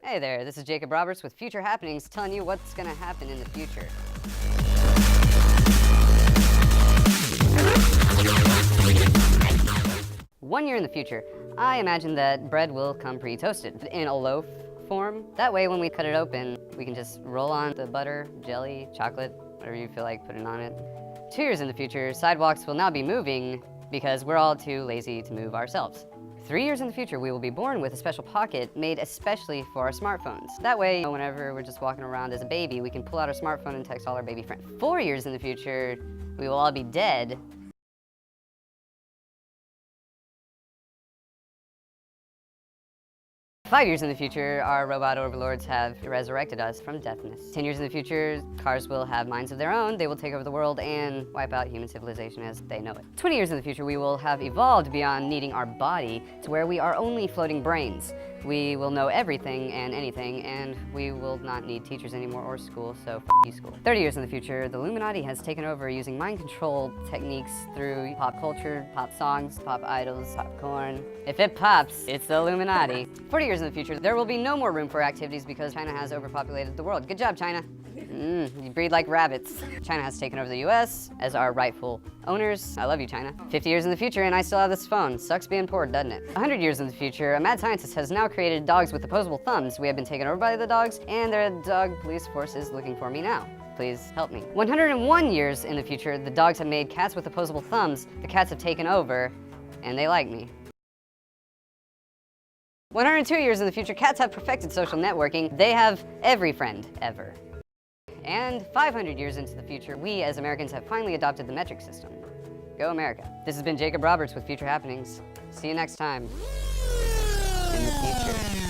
Hey there, this is Jacob Roberts with Future Happenings, telling you what's going to happen in the future. One year in the future, I imagine that bread will come pre-toasted in a loaf form. That way, when we cut it open, we can just roll on the butter, jelly, chocolate, whatever you feel like putting on it. 2 years in the future, sidewalks will now be moving because we're all too lazy to move ourselves. 3 years in the future, we will be born with a special pocket made especially for our smartphones. That way, whenever we're just walking around as a baby, we can pull out our smartphone and text all our baby friends. 4 years in the future, we will all be dead. 5 years in the future, our robot overlords have resurrected us from deafness. 10 years in the future, cars will have minds of their own. They will take over the world and wipe out human civilization as they know it. 20 years in the future, we will have evolved beyond needing our body to where we are only floating brains. We will know everything and anything, and we will not need teachers anymore or school, so f you school. 30 years in the future, the Illuminati has taken over using mind control techniques through pop culture, pop songs, pop idols, popcorn. If it pops, it's the Illuminati. 40 years in the future, there will be no more room for activities because China has overpopulated the world. Good job, China. You breed like rabbits. China has taken over the US as our rightful owners. I love you, China. 50 years in the future and I still have this phone. Sucks being poor, doesn't it? 100 years in the future, a mad scientist has now created dogs with opposable thumbs. We have been taken over by the dogs and their dog police force is looking for me now. Please help me. 101 years in the future, the dogs have made cats with opposable thumbs. The cats have taken over and they like me. 102 years in the future, cats have perfected social networking. They have every friend ever. And 500 years into the future, we as Americans have finally adopted the metric system. Go America. This has been Jacob Roberts with Future Happenings. See you next time in the future.